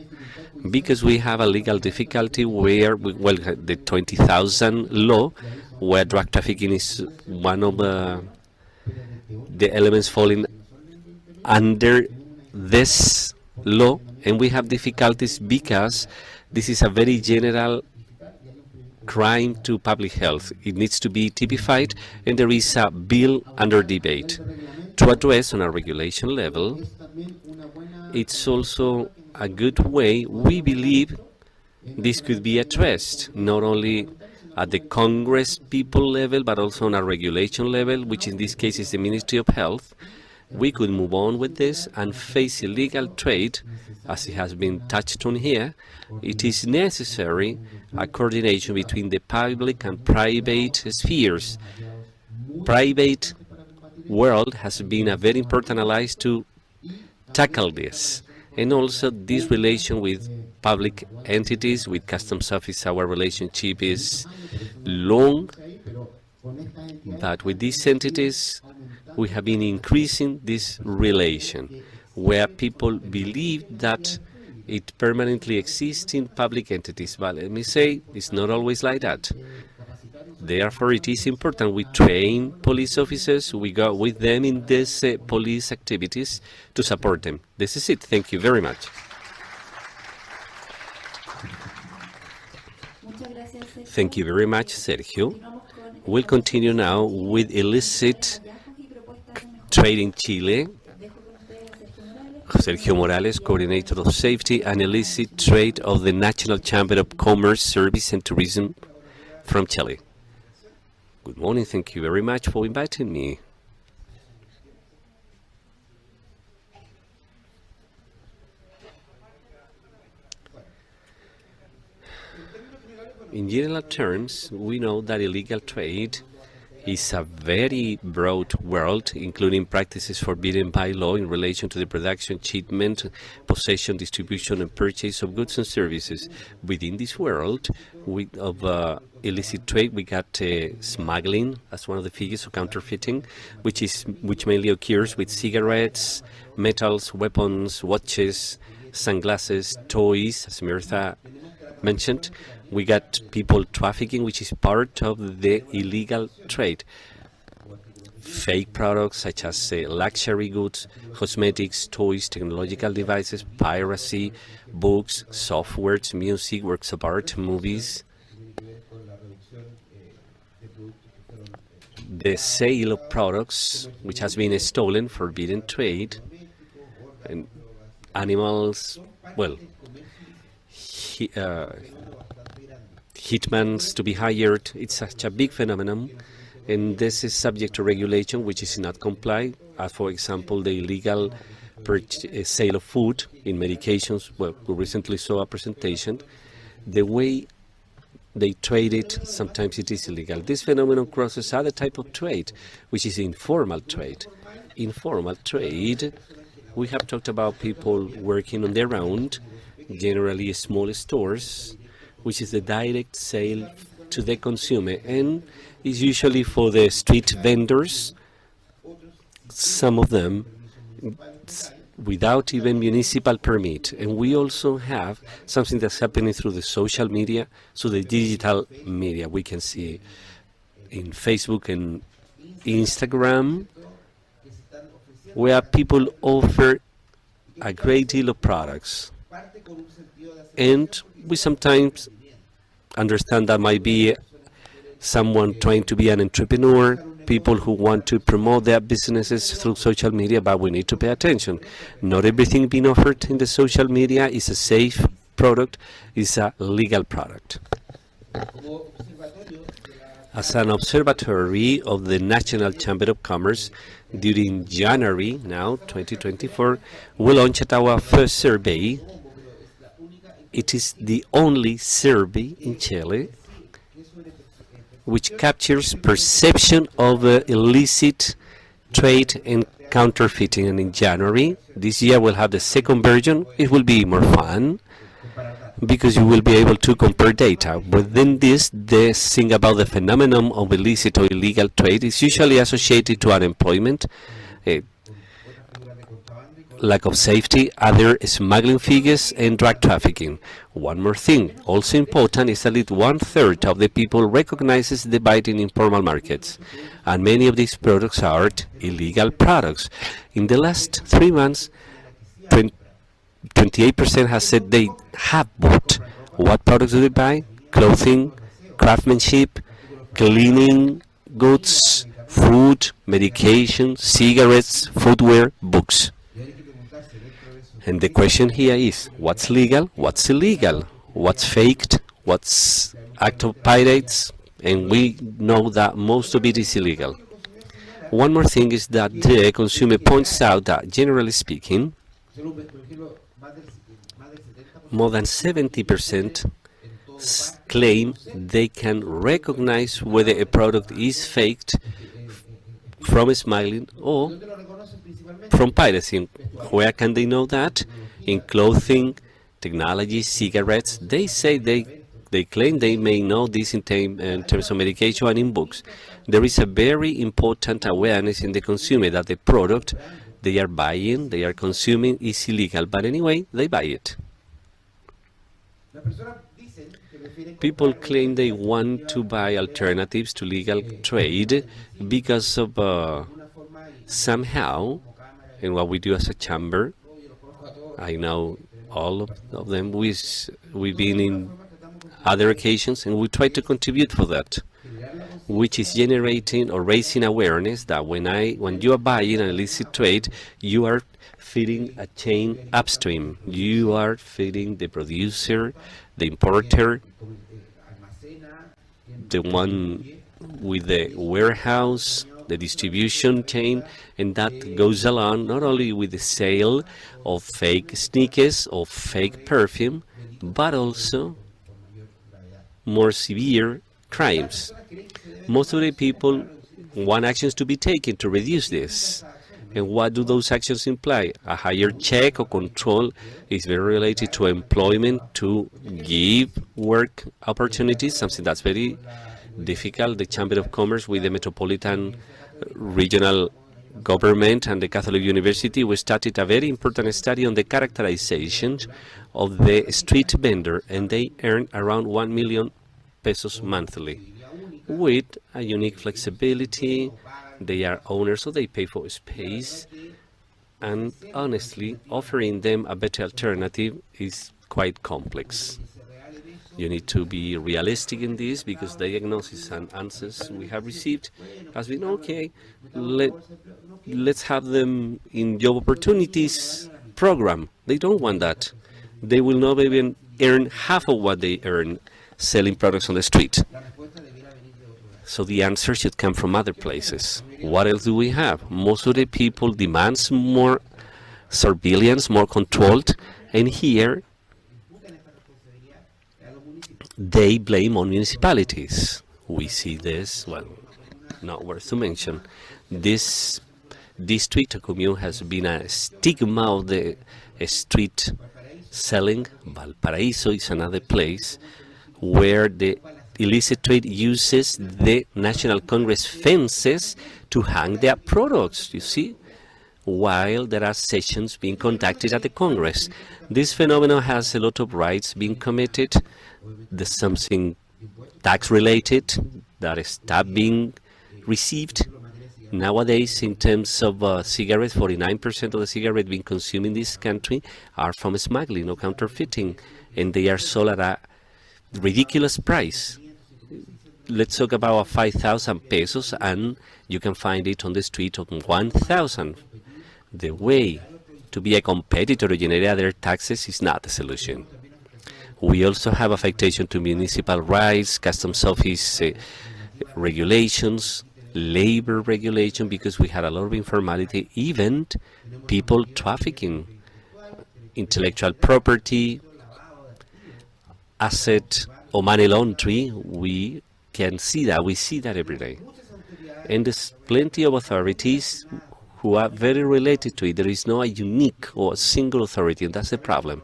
because we have a legal difficulty where, the 20,000 law, where drug trafficking is one of the elements falling under this law, and we have difficulties because this is a very general crime to public health. It needs to be typified, and there is a bill under debate to address on a regulation level. It's also a good way, we believe, this could be addressed, not only at the Congress people level, but also on a regulation level, which in this case is the Ministry of Health. We could move on with this and face illegal trade, as it has been touched on here. It is necessary a coordination between the public and private spheres. Private world has been a very important ally to tackle this. And also this relation with public entities, with Customs Office, our relationship is long, but with these entities, we have been increasing this relation, where people believe that it permanently exists in public entities. But let me say, it's not always like that. Therefore, it is important we train police officers, we go with them in these police activities to support them. This is it. Thank you very much. Thank you very much, Sergio. We'll continue now with illicit trade in Chile. Sergio Morales, Coordinator of Safety and Illicit Trade of the National Chamber of Commerce, Service and Tourism from Chile. Good morning. Thank you very much for inviting me. In general terms, we know that illegal trade is a very broad world, including practices forbidden by law in relation to the production, shipment, possession, distribution, and purchase of goods and services. Within this world of illicit trade, we got smuggling as one of the figures of counterfeiting, which mainly occurs with cigarettes, metals, weapons, watches, sunglasses, toys, as Mirta mentioned. We got people trafficking, which is part of the illegal trade. Fake products such as luxury goods, cosmetics, toys, technological devices, piracy, books, softwares, music, works of art, movies. The sale of products which has been stolen, forbidden trade, and animals, hitmans to be hired. It's such a big phenomenon, and this is subject to regulation which is not complied, as for example the illegal sale of food in medications. Well, we recently saw a presentation. The way they trade it, sometimes it is illegal. This phenomenon crosses other type of trade, which is informal trade. Informal trade, we have talked about people working on their own, generally small stores, which is the direct sale to the consumer, and is usually for the street vendors, some of them without even municipal permit. And we also have something that's happening through the social media, so the digital media. We can see in Facebook and Instagram, where people offer a great deal of products. And we sometimes understand that might be someone trying to be an entrepreneur, people who want to promote their businesses through social media, but we need to pay attention. Not everything being offered in the social media is a safe product, is a legal product. As an observatory of the National Chamber of Commerce, during January now, 2024, we launched our first survey. It is the only survey in Chile which captures perception of illicit trade and counterfeiting. And in January this year we'll have the second version. It will be more fun because you will be able to compare data. Within this, the thing about the phenomenon of illicit or illegal trade is usually associated to unemployment. lack of safety, other smuggling figures, and drug trafficking. One more thing, also important, is that at least one-third of the people recognizes the bite in informal markets, and many of these products are illegal products. In the last 3 months, 28% has said they have bought. What products do they buy? Clothing, craftsmanship, cleaning goods, food, medication, cigarettes, footwear, books. And the question here is, what's legal, what's illegal, what's faked, what's act of pirates, and we know that most of it is illegal. One more thing is that the consumer points out that, generally speaking, more than 70% claim they can recognize whether a product is faked from smuggling or from piracy. Where can they know that? In clothing, technology, cigarettes. They say they claim they may know this in terms of medication and in books. There is a very important awareness in the consumer that the product they are buying, they are consuming is illegal, but anyway, they buy it. People claim they want to buy alternatives to legal trade because of somehow, and what we do as a chamber, I know all of them, we've been in other occasions and we try to contribute for that, which is generating or raising awareness that when you are buying an illicit trade, you are feeding a chain upstream. You are feeding the producer, the importer, the one with the warehouse, the distribution chain, and that goes along not only with the sale of fake sneakers or fake perfume, but also more severe crimes. Most of the people want actions to be taken to reduce this. And what do those actions imply? A higher check or control is very related to employment, to give work opportunities, something that's very difficult. The Chamber of Commerce with the Metropolitan Regional Government and the Catholic University, we started a very important study on the characterization of the street vendor, and they earn around 1 million pesos monthly with a unique flexibility. They are owners, so they pay for space, and honestly, offering them a better alternative is quite complex. You need to be realistic in this because the diagnosis and answers we have received has been okay. Let's have them in job opportunities program. They don't want that. They will not even earn half of what they earn selling products on the street. So the answer should come from other places. What else do we have? Most of the people demands more surveillance, more controlled, and here they blame on municipalities. We see this, well, not worth to mention. This district, commune, has been a stigma of the street selling. Valparaiso is another place where the illicit trade uses the National Congress fences to hang their products, you see, while there are sessions being conducted at the Congress. This phenomenon has a lot of rights being committed. There's something tax-related that is not being received. Nowadays, in terms of cigarettes, 49% of the cigarettes being consumed in this country are from smuggling or counterfeiting, and they are sold at a ridiculous price. Let's talk about 5,000 pesos, and you can find it on the street of 1,000. The way to be a competitor to generate other taxes is not the solution. We also have affectation to municipal rights, customs office regulations, labor regulation, because we had a lot of informality, even people trafficking, intellectual property, asset or money laundering. We can see that. We see that every day. And there's plenty of authorities who are very related to it. There is no a unique or a single authority, and that's the problem.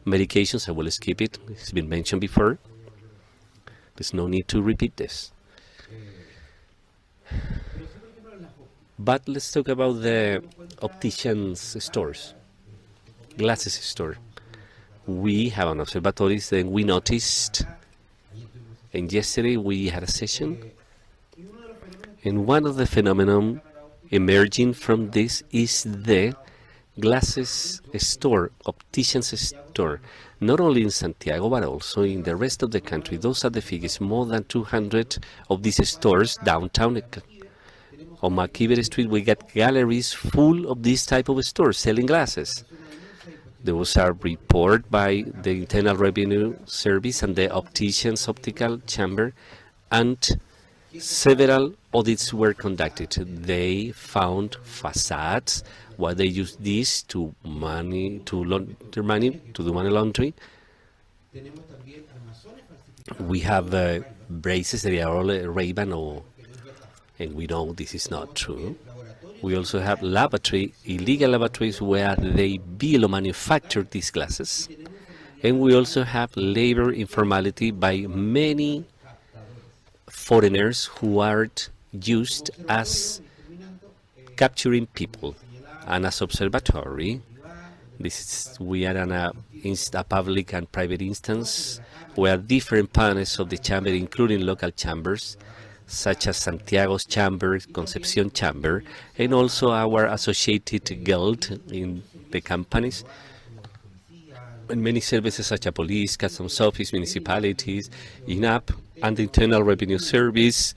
Medications, I will skip it. It's been mentioned before. There's no need to repeat this. But let's talk about the opticians' stores. glasses store. We have an observatory, then we noticed, and yesterday we had a session, and one of the phenomena emerging from this is the glasses store, opticians store, not only in Santiago but also in the rest of the country. Those are the figures, more than 200 of these stores downtown. On Maquiver Street we got galleries full of this type of stores selling glasses. There was a report by the Internal Revenue Service and the Opticians Optical Chamber, and several audits were conducted. They found facades, why they use this to launder money, to do money laundering. We have braces that are all Ray-Ban, and we know this is not true. We also have illegal laboratories where they build or manufacture these glasses. And we also have labor informality by many foreigners who are used as capturing people. And as observatory, we are in a public and private instance where different panels of the chamber, including local chambers, such as Santiago's chamber, Concepcion chamber, and also our associated guild in the companies, and many services such as police, customs office, municipalities, INAP, and the Internal Revenue Service,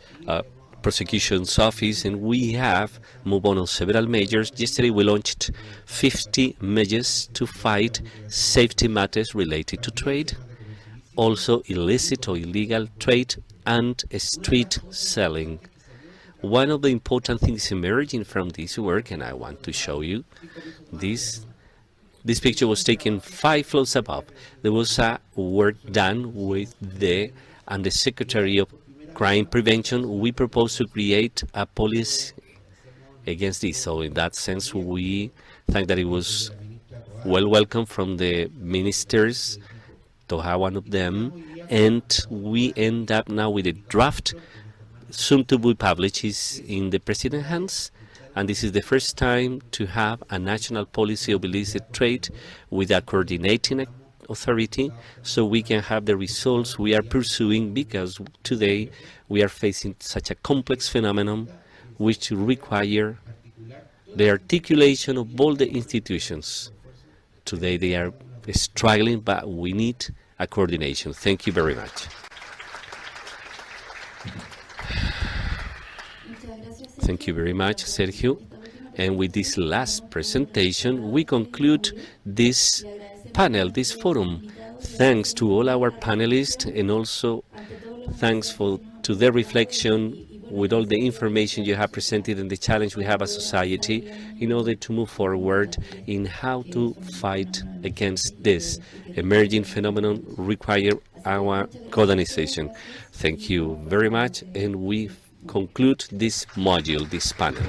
prosecution's office, and we have moved on several measures. Yesterday we launched 50 measures to fight safety matters related to trade, also illicit or illegal trade, and street selling. One of the important things emerging from this work, and I want to show you this. This picture was taken 5 floors above. There was a work done with the Secretary of Crime Prevention. We propose to create a policy against this. So in that sense, we think that it was well welcome from the ministers, to have one of them, and we end up now with a draft soon to be published. Is in the President's hands, and this is the first time to have a national policy of illicit trade with a coordinating authority, so we can have the results we are pursuing, because today we are facing such a complex phenomenon which require the articulation of all the institutions. Today they are struggling, but we need a coordination. Thank you very much. Thank you very much, Sergio. And with this last presentation, we conclude this panel, this forum. Thanks to all our panelists, and also thanks to their reflection with all the information you have presented and the challenge we have as society in order to move forward in how to fight against this emerging phenomenon require our coordination. Thank you very much, and we conclude this module, this panel.